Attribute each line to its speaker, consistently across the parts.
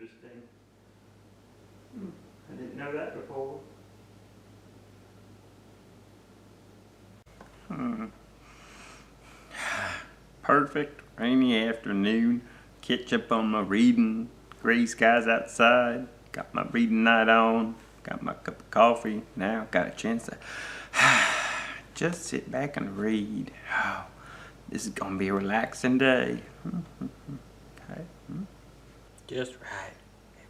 Speaker 1: interesting. I didn't know that before. Perfect rainy afternoon. Catch up on my reading. Gray skies outside. Got my reading night on. Got my cup of coffee. Now got a chance to just sit back and read. Oh, this is gonna be a relaxing day. Okay. Just right.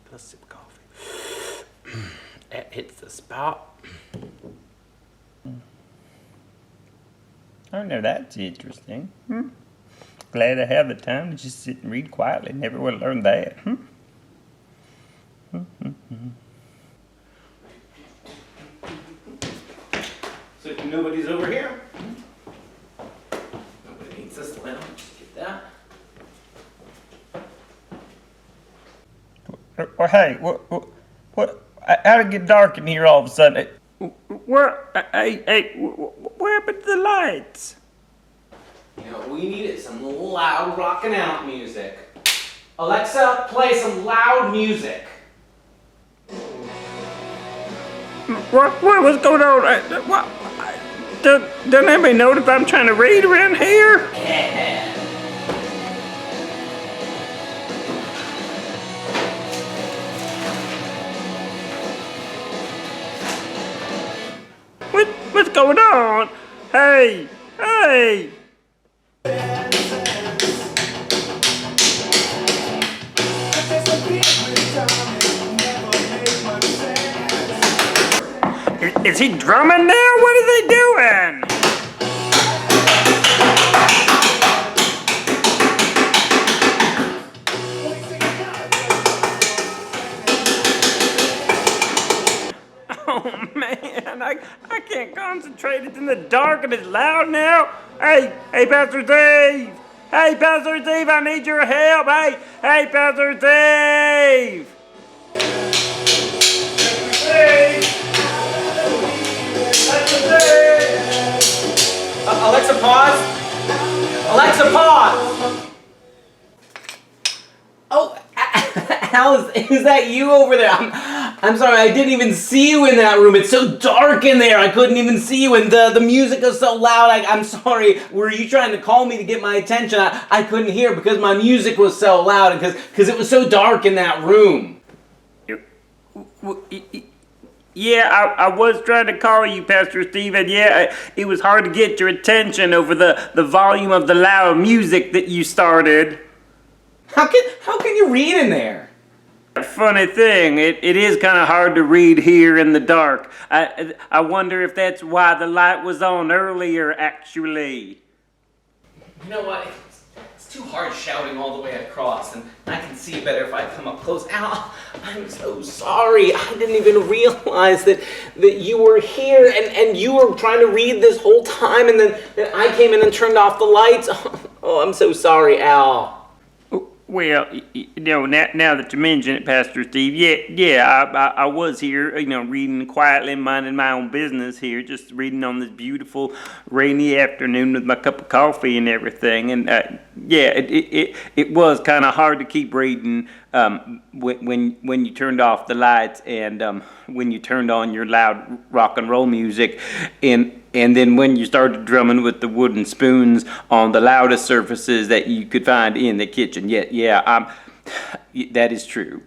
Speaker 1: Plus a sip of coffee. That hits the spot. Oh, no, that's interesting. Glad I have the time to just sit and read quietly. Never would have learned that. So nobody's over here? Nobody needs this lounge. Get that. Well, hey, what? How'd it get dark in here all of a sudden? What happened to the lights?
Speaker 2: You know what we need is some loud rockin' out music. Alexa, play some loud music.
Speaker 1: What's going on? What? Doesn't anybody notice I'm trying to read around here?
Speaker 2: Yeah.
Speaker 1: What's going on? Hey! Is he drumming now? What are they doing? Oh man, I can't concentrate. It's in the dark and it's loud now. Hey, Pastor Dave! Hey, Pastor Dave, I need your help. Hey, Pastor Dave!
Speaker 2: Alexa, pause. Alexa, pause. Oh, Al, is that you over there? I'm sorry, I didn't even see you in that room. It's so dark in there. I couldn't even see you, and the music is so loud. I'm sorry. Were you trying to call me to get my attention? I couldn't hear because my music was so loud, because it was so dark in that room.
Speaker 1: Yeah, I was trying to call you, Pastor Steve, and yeah, it was hard to get your attention over the volume of the loud music that you started.
Speaker 2: How can you read in there?
Speaker 1: Funny thing, it is kind of hard to read here in the dark. I wonder if that's why the light was on earlier, actually.
Speaker 2: You know what? It's too hard shouting all the way across, and I can see better if I come up close. Al, I'm so sorry. I didn't even realize that you were here and you were trying to read this whole time, and then I came in and turned off the lights. Oh, I'm so sorry, Al.
Speaker 1: Well, now that you mention it, Pastor Steve, yeah, I was here, reading quietly, minding my own business here, just reading on this beautiful rainy afternoon with my cup of coffee and everything, and it was kind of hard to keep reading when you turned off the lights and when you turned on your loud rock and roll music, and then when you started drumming with the wooden spoons on the loudest surfaces that you could find in the kitchen. That is true.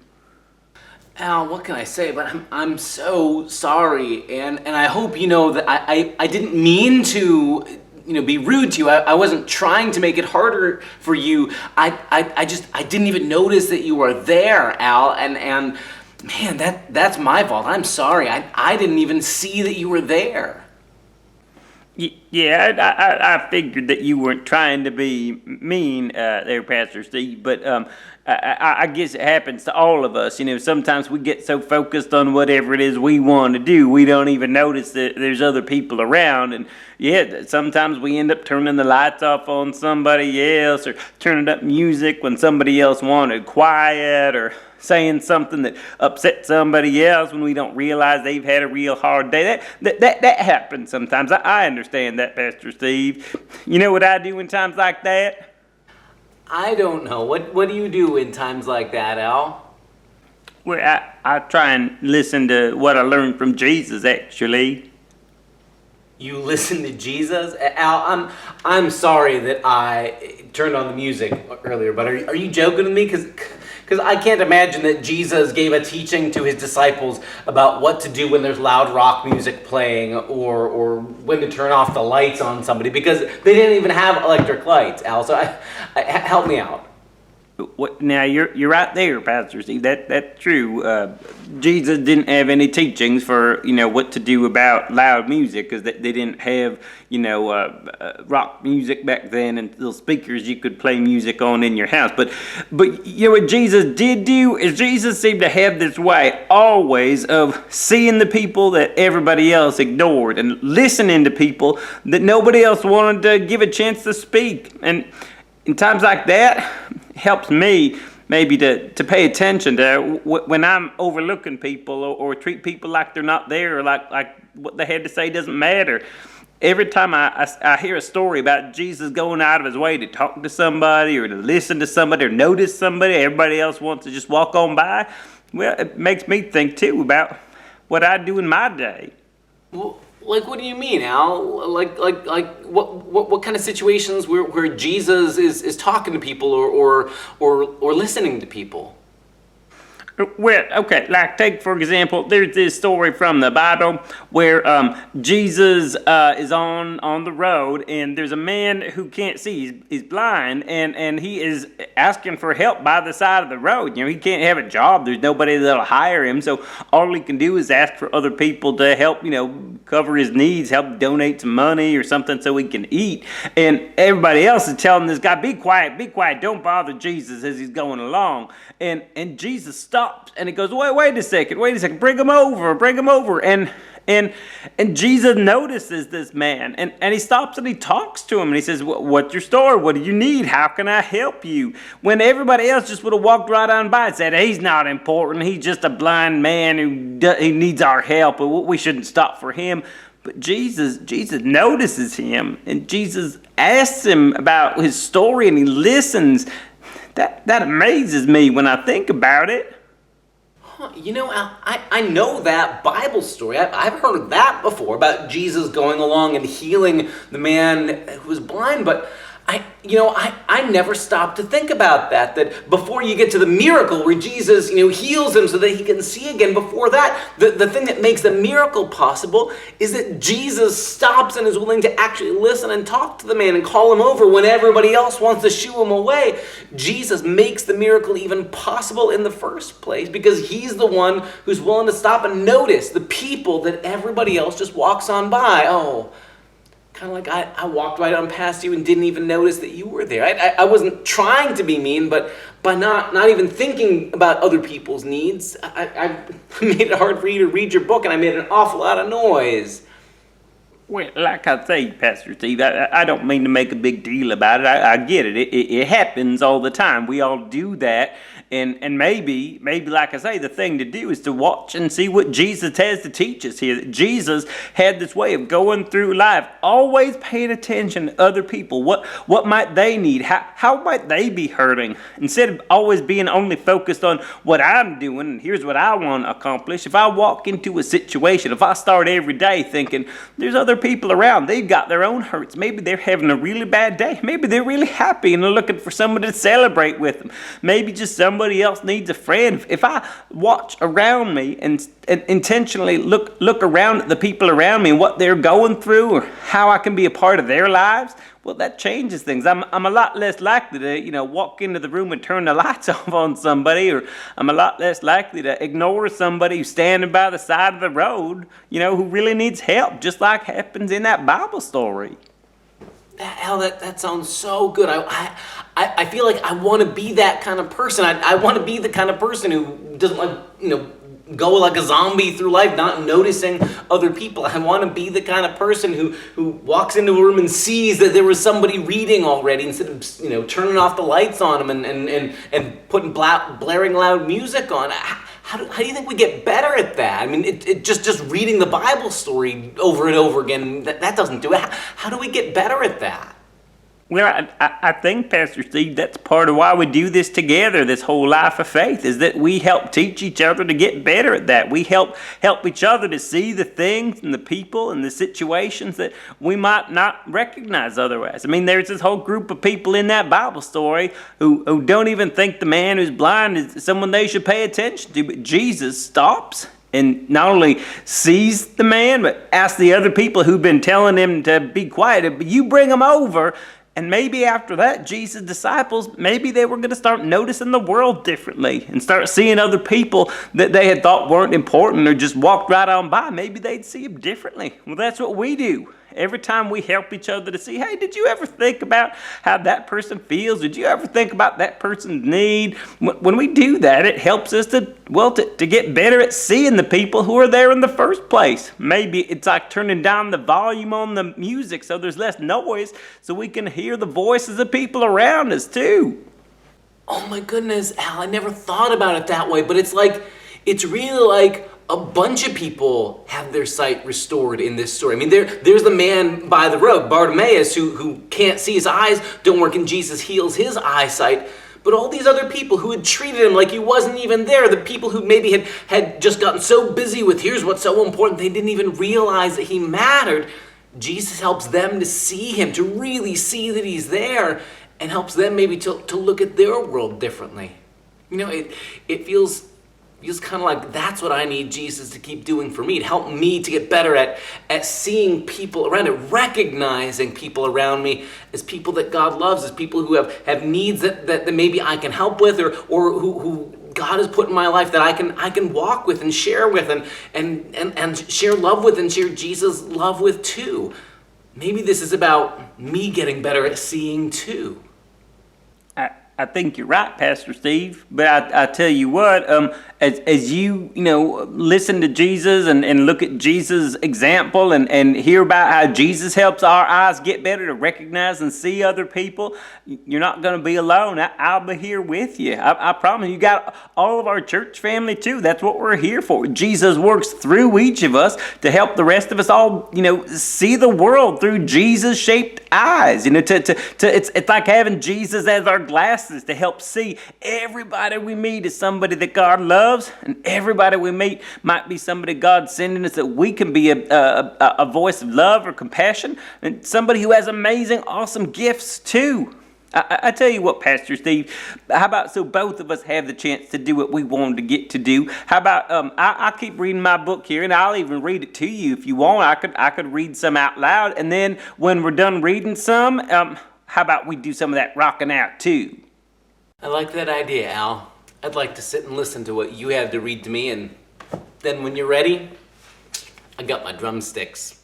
Speaker 2: Al, what can I say? But I'm so sorry, and I hope you know that I didn't mean to be rude to you. I wasn't trying to make it harder for you. I didn't even notice that you were there, Al, and man, that's my fault. I'm sorry. I didn't even see that you were there.
Speaker 1: Yeah, I figured that you weren't trying to be mean there, Pastor Steve, but I guess it happens to all of us. Sometimes we get so focused on whatever it is we want to do, we don't even notice that there's other people around. And yeah, sometimes we end up turning the lights off on somebody else or turning up music when somebody else wanted quiet, or saying something that upsets somebody else when we don't realize they've had a real hard day. That happens sometimes. I understand that, Pastor Steve. You know what I do in times like that?
Speaker 2: I don't know. What do you do in times like that, Al?
Speaker 1: Well, I try and listen to what I learned from Jesus, actually.
Speaker 2: You listen to Jesus? Al, I'm sorry that I turned on the music earlier, but are you joking with me? Because I can't imagine that Jesus gave a teaching to his disciples about what to do when there's loud rock music playing or when to turn off the lights on somebody, because they didn't even have electric lights, Al. So help me out.
Speaker 1: Now you're right there, Pastor Steve. That's true. Jesus didn't have any teachings for what to do about loud music, because they didn't have rock music back then and little speakers you could play music on in your house. But what Jesus did do is Jesus seemed to have this way always of seeing the people that everybody else ignored and listening to people that nobody else wanted to give a chance to speak. And in times like that, helps me maybe to pay attention to when I'm overlooking people or treat people like they're not there, or like what they had to say doesn't matter. Every time I hear a story about Jesus going out of his way to talk to somebody or to listen to somebody or notice somebody everybody else wants to just walk on by, well, it makes me think too about what I do in my day.
Speaker 2: Well, like, what do you mean, Al? Like, what kind of situations where Jesus is talking to people or listening to people?
Speaker 1: Well, okay, like take for example, there's this story from the Bible where Jesus is on the road, and there's a man who can't see, he's blind, and he is asking for help by the side of the road. He can't have a job, there's nobody that'll hire him, so all he can do is ask for other people to help, cover his needs, help donate some money or something so he can eat. And everybody else is telling this guy, be quiet, don't bother Jesus, as he's going along. And Jesus stops and he goes, wait a second, bring him over. And Jesus notices this man, and he stops and he talks to him, and he says, what's your story? What do you need? How can I help you? When everybody else just would have walked right on by and said, he's not important, he's just a blind man he needs our help, and we shouldn't stop for him. But Jesus notices him, and Jesus asks him about his story, and he listens. That amazes me when I think about it.
Speaker 2: I know that Bible story. I've heard that before about Jesus going along and healing the man who was blind, but I never stopped to think about that before you get to the miracle where Jesus, heals him so that he can see again, before that, the thing that makes the miracle possible is that Jesus stops and is willing to actually listen and talk to the man and call him over when everybody else wants to shoo him away. Jesus makes the miracle even possible in the first place because he's the one who's willing to stop and notice the people that everybody else just walks on by. Oh, kind of like I walked right on past you and didn't even notice that you were there. I wasn't trying to be mean, but by not even thinking about other people's needs, I made it hard for you to read your book, and I made an awful lot of noise.
Speaker 1: Well, like I say, Pastor Steve, I don't mean to make a big deal about it. I get it. It happens all the time. We all do that. And maybe, like I say, the thing to do is to watch and see what Jesus has to teach us here. Jesus had this way of going through life, always paying attention to other people. What might they need? How might they be hurting? Instead of always being only focused on what I'm doing and here's what I want to accomplish. If I walk into a situation, if I start every day thinking there's other people around, they've got their own hurts. Maybe they're having a really bad day. Maybe they're really happy and they're looking for somebody to celebrate with them. Maybe just somebody else needs a friend. If I watch around me and intentionally look around at the people around me and what they're going through or how I can be a part of their lives, well, that changes things. I'm a lot less likely to, walk into the room and turn the lights off on somebody, or I'm a lot less likely to ignore somebody who's standing by the side of the road, who really needs help, just like happens in that Bible story.
Speaker 2: That sounds so good. I feel like I want to be that kind of person. I want to be the kind of person who doesn't go like a zombie through life, not noticing other people. I want to be the kind of person who walks into a room and sees that there was somebody reading already instead of turning off the lights on them and putting blaring loud music on. How do you think we get better at that? I mean, it just reading the Bible story over and over again, that doesn't do it. How do we get better at that?
Speaker 1: Well, I think, Pastor Steve, that's part of why we do this together, this whole life of faith, is that we help teach each other to get better at that. We help each other to see the things and the people and the situations that we might not recognize otherwise. I mean, there's this whole group of people in that Bible story who don't even think the man who's blind is someone they should pay attention to, but Jesus stops and not only sees the man, but asks the other people who've been telling him to be quiet, but you bring him over. And maybe after that, Jesus' disciples, maybe they were going to start noticing the world differently and start seeing other people that they had thought weren't important or just walked right on by. Maybe they'd see them differently. Well, that's what we do. Every time we help each other to see, hey, did you ever think about how that person feels? Did you ever think about that person's need? When we do that, it helps us to get better at seeing the people who are there in the first place. Maybe it's like turning down the volume on the music so there's less noise so we can hear the voices of people around us too.
Speaker 2: Oh my goodness, Al, I never thought about it that way, but it's really like a bunch of people have their sight restored in this story. I mean, there's the man by the road, Bartimaeus, who can't see, his eyes don't work, and Jesus heals his eyesight. But all these other people who had treated him like he wasn't even there, the people who maybe had just gotten so busy with here's what's so important, they didn't even realize that he mattered. Jesus helps them to see him, to really see that he's there, and helps them maybe to look at their world differently. You know, it feels kind of like that's what I need Jesus to keep doing for me, to help me to get better at seeing people around, at recognizing people around me as people that God loves, as people who have needs that maybe I can help with, or who God has put in my life that I can walk with and share with and share love with and share Jesus' love with too. Maybe this is about me getting better at seeing too.
Speaker 1: I think you're right, Pastor Steve. But I tell you what, as you listen to Jesus and look at Jesus' example and hear about how Jesus helps our eyes get better to recognize and see other people, you're not going to be alone. I'll be here with you. I promise. You got all of our church family too. That's what we're here for. Jesus works through each of us to help the rest of us all, see the world through Jesus-shaped eyes. It's like having Jesus as our glasses to help see everybody we meet is somebody that God loves, and everybody we meet might be somebody God's sending us that we can be a voice of love or compassion, and somebody who has amazing, awesome gifts too. I tell you what, Pastor Steve, how about so both of us have the chance to do what we wanted to get to do? How about I keep reading my book here, and I'll even read it to you if you want. I could read some out loud, and then when we're done reading some, how about we do some of that rocking out too?
Speaker 2: I like that idea, Al. I'd like to sit and listen to what you have to read to me, and then when you're ready, I got my drumsticks.